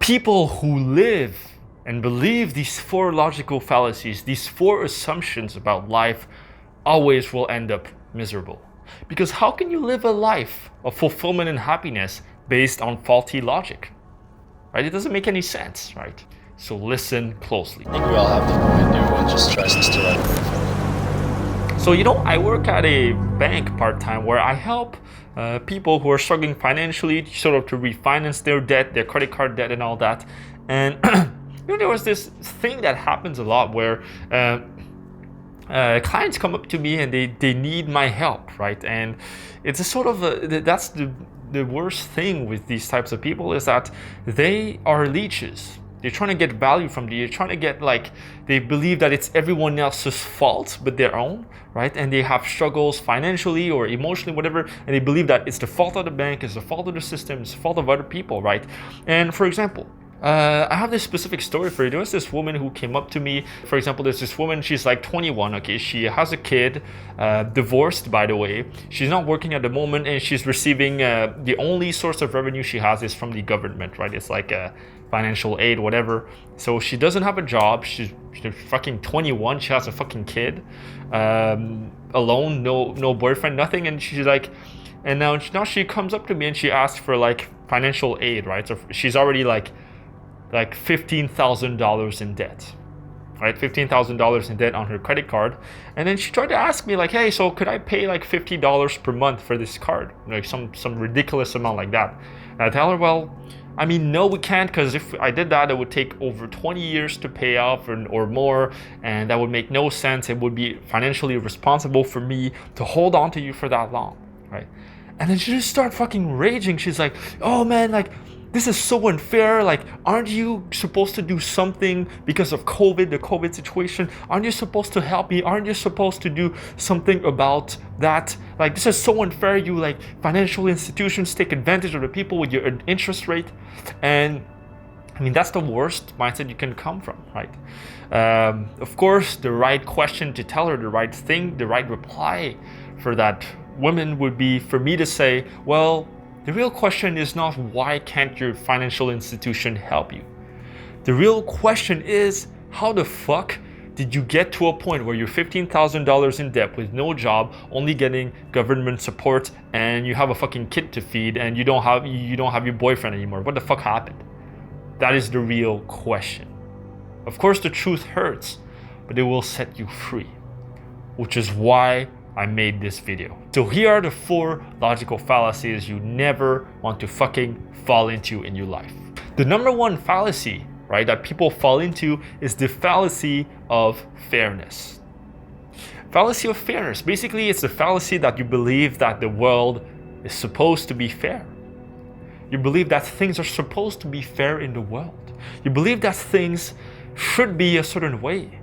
People who live and believe these four logical fallacies, these four assumptions about life, always will end up miserable. Because how can you live a life of fulfillment and happiness based on faulty logic? Right? It doesn't make any sense, right? So listen closely. I think we all have the point here. Everyone just tries to like. So, I work at a bank part-time where I help people who are struggling financially sort of to refinance their debt, their credit card debt and all that. And there was this thing that happens a lot where clients come up to me and they need my help, right? And it's a sort of that's the worst thing with these types of people is that they are leeches. They're trying to get value from you. They're trying to get they believe that it's everyone else's fault but their own, right? And they have struggles financially or emotionally, whatever, and they believe that it's the fault of the bank, it's the fault of the system, it's the fault of other people, right? And for example, I have this specific story for you. There was this woman who came up to me. For example, there's this woman, she's like 21, okay? She has a kid, divorced, by the way. She's not working at the moment, and she's receiving, the only source of revenue she has is from the government, right? It's like financial aid, whatever. So she doesn't have a job. She's fucking 21. She has a fucking kid, alone, no boyfriend, nothing. And she's like, and now she comes up to me and she asks for like financial aid, right? So she's already like $15,000 in debt, right? $15,000 in debt on her credit card. And then she tried to ask me like, hey, so could I pay like $50 per month for this card? Like some ridiculous amount like that. And I tell her, well, I mean, no, we can't, because if I did that, it would take over 20 years to pay off or more, and that would make no sense. It would be financially irresponsible for me to hold on to you for that long, right? And then she just started fucking raging. She's like, oh man, like, this is so unfair. Like, aren't you supposed to do something because of COVID, the COVID situation? Aren't you supposed to help me? Aren't you supposed to do something about that? Like, this is so unfair. You like financial institutions take advantage of the people with your interest rate. And I mean, that's the worst mindset you can come from, right? Of course, the right question to tell her, the right thing, the right reply for that woman would be for me to say, well, the real question is not why can't your financial institution help you? The real question is, how the fuck did you get to a point where you're $15,000 in debt with no job, only getting government support, and you have a fucking kid to feed, and you don't have your boyfriend anymore? What the fuck happened? That is the real question. Of course, the truth hurts, but it will set you free, which is why I made this video. So here are the 4 logical fallacies you never want to fucking fall into in your life. The number 1 fallacy, right, that people fall into is the fallacy of fairness. Fallacy of fairness. Basically, it's the fallacy that you believe that the world is supposed to be fair. You believe that things are supposed to be fair in the world. You believe that things should be a certain way,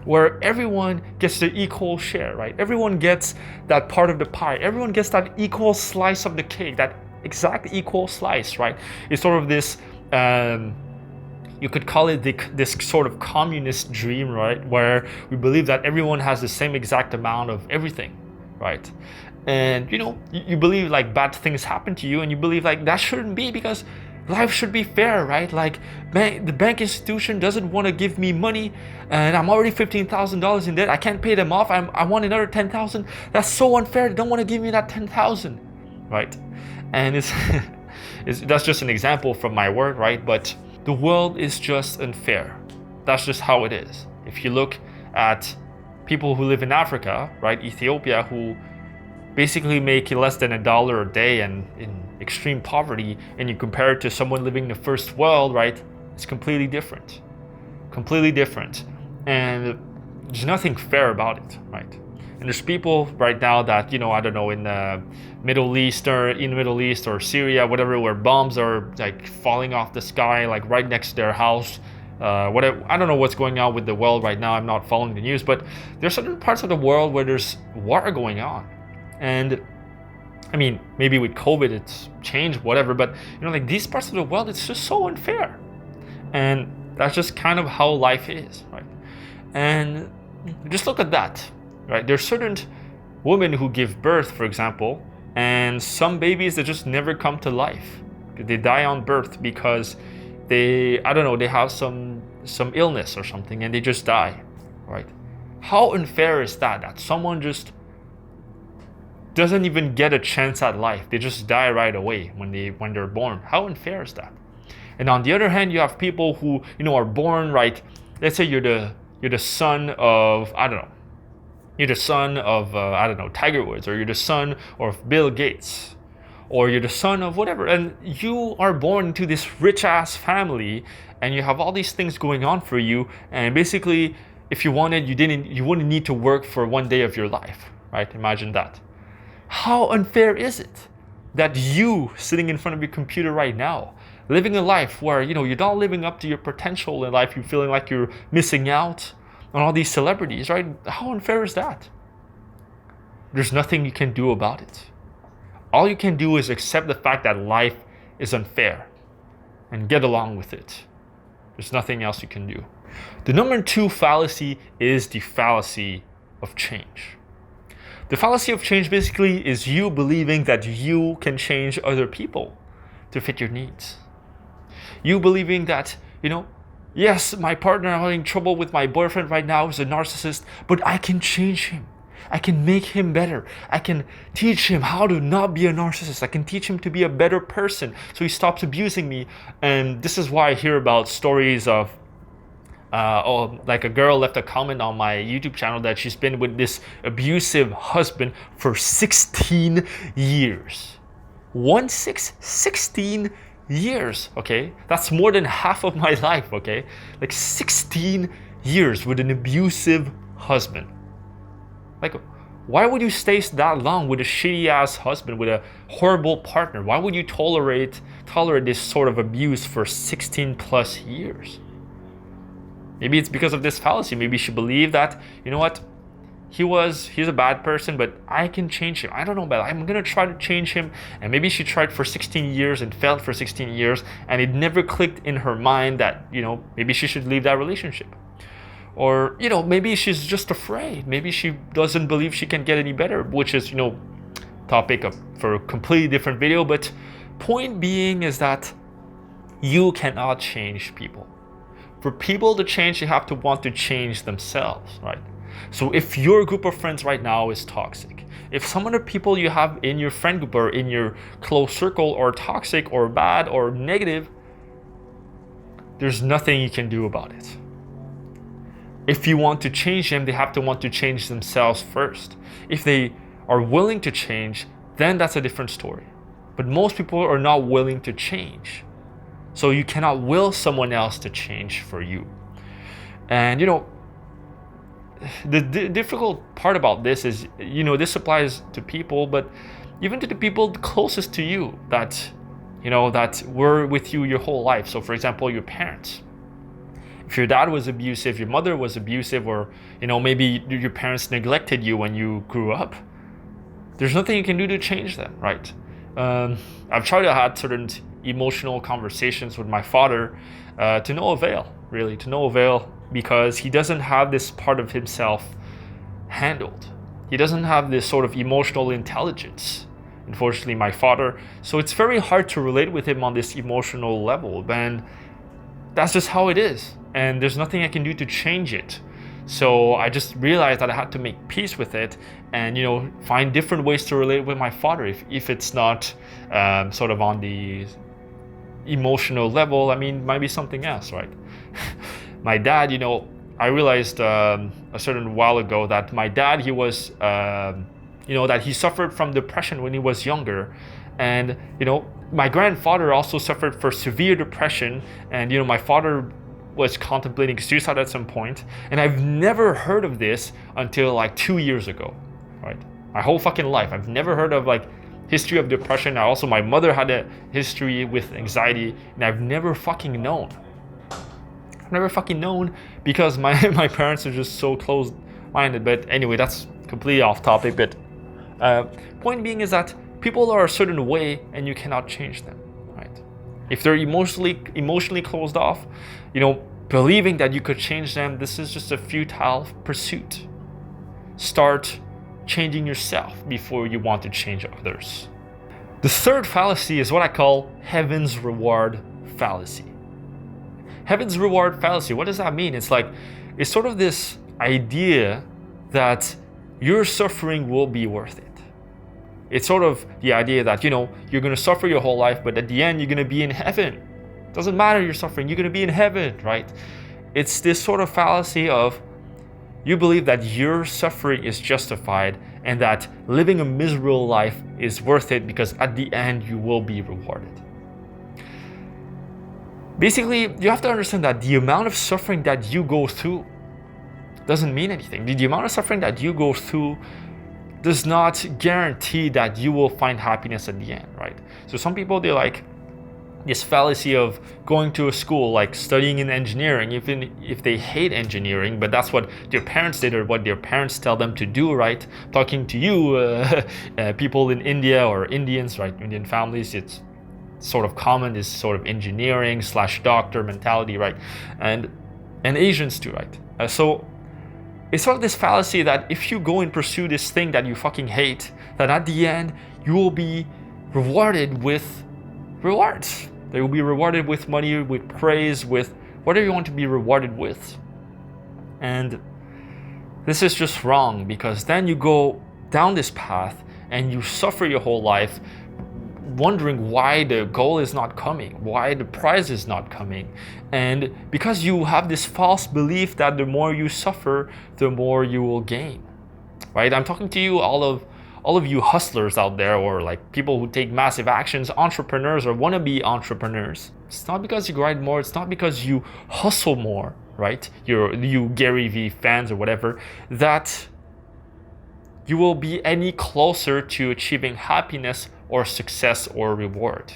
where everyone gets the equal share, right? Everyone gets that part of the pie. Everyone gets that equal slice of the cake, that exact equal slice, right? It's sort of this, you could call it this sort of communist dream, right? Where we believe that everyone has the same exact amount of everything, right? And you believe like bad things happen to you, and you believe like that shouldn't be, because life should be fair, right? Like the bank institution doesn't want to give me money, and I'm already $15,000 in debt. I can't pay them off. I want another $10,000. That's so unfair. They don't want to give me that $10,000, right? And that's just an example from my work, right? But the world is just unfair. That's just how it is. If you look at people who live in Africa, right, Ethiopia, who basically make less than $1 a day and in extreme poverty, and you compare it to someone living in the first world, right, it's completely different. Completely different. And there's nothing fair about it, right? And there's people right now that, I don't know, in the Middle East or Syria, whatever, where bombs are like falling off the sky, like right next to their house. Whatever, I don't know what's going on with the world right now. I'm not following the news, but there's certain parts of the world where there's war going on. And I mean, maybe with COVID it's changed, whatever, but like these parts of the world, it's just so unfair. And that's just kind of how life is, right? And just look at that, right? There's certain women who give birth, for example, and some babies that just never come to life. They die on birth because they, I don't know, they have some illness or something and they just die, right? How unfair is that? That someone just doesn't even get a chance at life. They just die right away when they're born. How unfair is that? And on the other hand, you have people who, are born, right? Let's say you're the son of, I don't know, you're the son of, Tiger Woods, or you're the son of Bill Gates, or you're the son of whatever, and you are born into this rich ass family, and you have all these things going on for you, and basically, if you wanted, you wouldn't need to work for one day of your life, right? Imagine that. How unfair is it that you, sitting in front of your computer right now, living a life where, you're not living up to your potential in life, you're feeling like you're missing out on all these celebrities, right? How unfair is that? There's nothing you can do about it. All you can do is accept the fact that life is unfair and get along with it. There's nothing else you can do. The number 2 fallacy is the fallacy of change. The fallacy of change basically is you believing that you can change other people to fit your needs. You believing that, yes, my partner, I'm having trouble with my boyfriend right now, is a narcissist, but I can change him. I can make him better. I can teach him how to not be a narcissist. I can teach him to be a better person so he stops abusing me. And this is why I hear about stories of like a girl left a comment on my YouTube channel that she's been with this abusive husband for 16 years. 16 years, okay? That's more than half of my life, okay? Like 16 years with an abusive husband. Like, why would you stay that long with a shitty ass husband, with a horrible partner? Why would you tolerate this sort of abuse for 16 plus years? Maybe it's because of this fallacy. Maybe she believed that, he's a bad person, but I can change him. I don't know, but I'm gonna try to change him. And maybe she tried for 16 years and failed for 16 years, and it never clicked in her mind that, maybe she should leave that relationship. Or, maybe she's just afraid. Maybe she doesn't believe she can get any better, which is, topic for a completely different video. But point being is that you cannot change people. For people to change, they have to want to change themselves, right? So if your group of friends right now is toxic, if some of the people you have in your friend group or in your close circle are toxic or bad or negative, there's nothing you can do about it. If you want to change them, they have to want to change themselves first. If they are willing to change, then that's a different story. But most people are not willing to change. So you cannot will someone else to change for you. And the difficult part about this is, this applies to people, but even to the people closest to you that, that were with you your whole life. So for example, your parents. If your dad was abusive, your mother was abusive, or, maybe your parents neglected you when you grew up, there's nothing you can do to change them, right? I've tried to have certain emotional conversations with my father to no avail, really, because he doesn't have this part of himself handled. He doesn't have this sort of emotional intelligence, unfortunately, my father. So it's very hard to relate with him on this emotional level, and that's just how it is. And there's nothing I can do to change it. So I just realized that I had to make peace with it and, find different ways to relate with my father if it's not sort of on the emotional level. I mean, might be something else, right? My dad, I realized a certain while ago that my dad, he was, that he suffered from depression when he was younger. And, my grandfather also suffered for severe depression. And, my father was contemplating suicide at some point. And I've never heard of this until like 2 years ago, right? My whole fucking life, I've never heard of like history of depression. Also, my mother had a history with anxiety, and I've never fucking known. I've never fucking known because my parents are just so closed-minded. But anyway, that's completely off topic. But point being is that people are a certain way, and you cannot change them, right? If they're emotionally closed off, believing that you could change them, this is just a futile pursuit. Start changing yourself before you want to change others. The third fallacy is what I call heaven's reward fallacy. Heaven's reward fallacy, what does that mean? It's like, it's sort of this idea that your suffering will be worth it. It's sort of the idea that, you're going to suffer your whole life, but at the end, you're going to be in heaven. Doesn't matter you're suffering, you're going to be in heaven, right? It's this sort of fallacy of, you believe that your suffering is justified and that living a miserable life is worth it because at the end, you will be rewarded. Basically, you have to understand that the amount of suffering that you go through doesn't mean anything. The amount of suffering that you go through does not guarantee that you will find happiness at the end, right? So some people, they like this fallacy of going to a school, like studying in engineering, even if they hate engineering, but that's what their parents did or what their parents tell them to do, right? Talking to you, people in India or Indians, right? Indian families, it's sort of common, this sort of engineering / doctor mentality, right? And Asians too, right? So it's sort of this fallacy that if you go and pursue this thing that you fucking hate, that at the end, you will be rewarded with rewards. They will be rewarded with money, with praise, with whatever you want to be rewarded with. And this is just wrong, because then you go down this path and you suffer your whole life wondering why the goal is not coming, why the prize is not coming. And because you have this false belief that the more you suffer, the more you will gain, right? I'm talking to you, all of you hustlers out there, or like people who take massive actions, entrepreneurs or wannabe entrepreneurs. It's not because you grind more, it's not because you hustle more, right? You Gary Vee fans or whatever, that you will be any closer to achieving happiness or success or reward.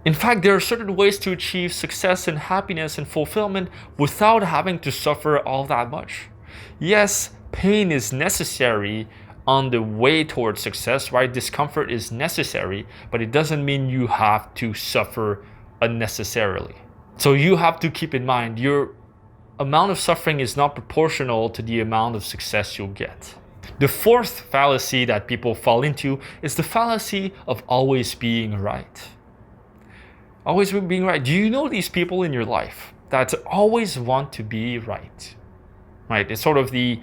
In fact, there are certain ways to achieve success and happiness and fulfillment without having to suffer all that much. Yes, pain is necessary on the way towards success, right? Discomfort is necessary, but it doesn't mean you have to suffer unnecessarily. So you have to keep in mind, your amount of suffering is not proportional to the amount of success you'll get. The fourth fallacy that people fall into is the fallacy of always being right. Always being right. Do you know these people in your life that always want to be right? Right? It's sort of the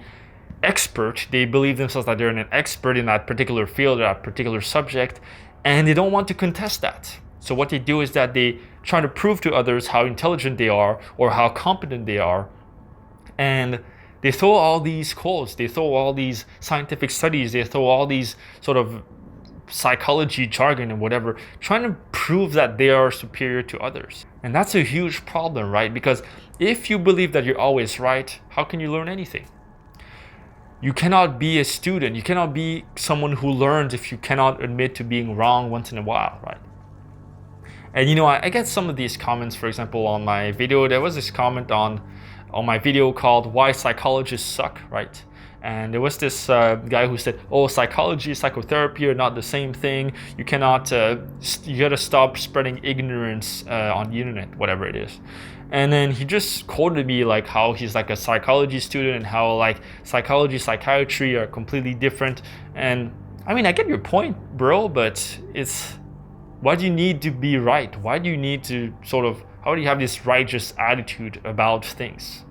expert. They believe themselves that they're an expert in that particular field or that particular subject, and they don't want to contest that. So what they do is that they try to prove to others how intelligent they are or how competent they are, and they throw all these quotes, they throw all these scientific studies, they throw all these sort of psychology jargon and whatever, trying to prove that they are superior to others. And that's a huge problem, right? Because if you believe that you're always right, how can you learn anything? You cannot be a student, you cannot be someone who learns if you cannot admit to being wrong once in a while, right? And I get some of these comments, for example, on my video. There was this comment on my video called Why Psychologists Suck, right? And there was this guy who said, oh, psychology and psychotherapy are not the same thing. You cannot, you gotta stop spreading ignorance on the internet, whatever it is. And then he just quoted me like how he's like a psychology student and how like psychology, psychiatry are completely different. And I mean, I get your point, bro, but why do you need to be right? Why do you need to how do you have this righteous attitude about things?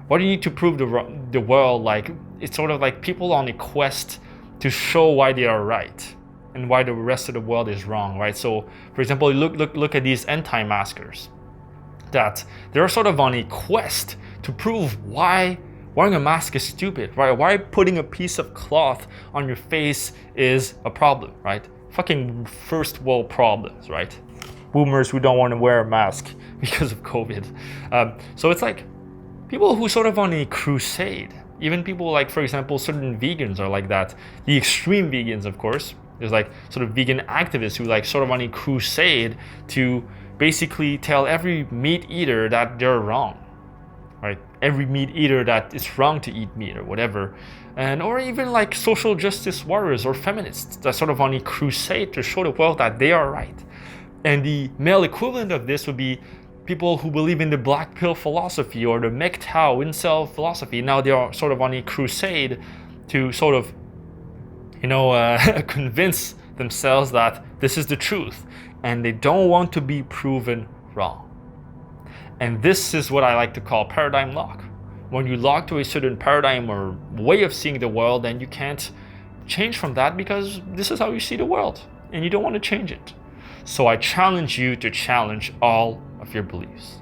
Why do you need to prove the world? Like, it's sort of like people on a quest to show why they are right and why the rest of the world is wrong, right? So, for example, look at these anti-maskers, that they're sort of on a quest to prove why wearing a mask is stupid, right? Why putting a piece of cloth on your face is a problem, right? Fucking first world problems, right? Boomers who don't want to wear a mask because of COVID. So it's like people who sort of on a crusade, even people like, for example, certain vegans are like that. The extreme vegans, of course. There's like sort of vegan activists who like sort of on a crusade to basically tell every meat eater that they're wrong, right? Every meat eater that it's wrong to eat meat or whatever. Or even like social justice warriors or feminists that sort of on a crusade to show the world that they are right. And the male equivalent of this would be people who believe in the black pill philosophy or the MGTOW incel philosophy. Now they are sort of on a crusade to sort of, convince themselves that this is the truth, and they don't want to be proven wrong. And this is what I like to call paradigm lock. When you lock to a certain paradigm or way of seeing the world, then you can't change from that because this is how you see the world and you don't want to change it. So I challenge you to challenge all of your beliefs.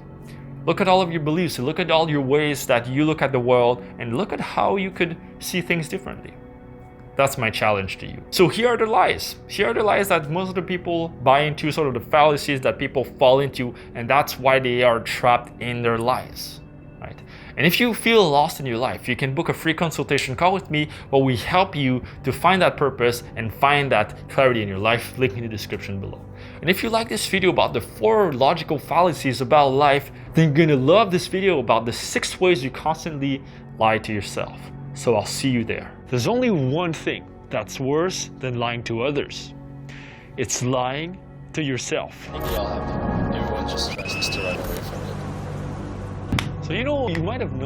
Look at all of your beliefs, look at all your ways that you look at the world, and look at how you could see things differently. That's my challenge to you. So here are the lies. Here are the lies that most of the people buy into, sort of the fallacies that people fall into, and that's why they are trapped in their lies, right? And if you feel lost in your life, you can book a free consultation call with me where we help you to find that purpose and find that clarity in your life. Link in the description below. And if you like this video about the 4 logical fallacies about life, then you're gonna love this video about the 6 ways you constantly lie to yourself. So I'll see you there. There's only one thing that's worse than lying to others. It's lying to yourself. I think we all have. Everyone just tries to run away from it. So you might have known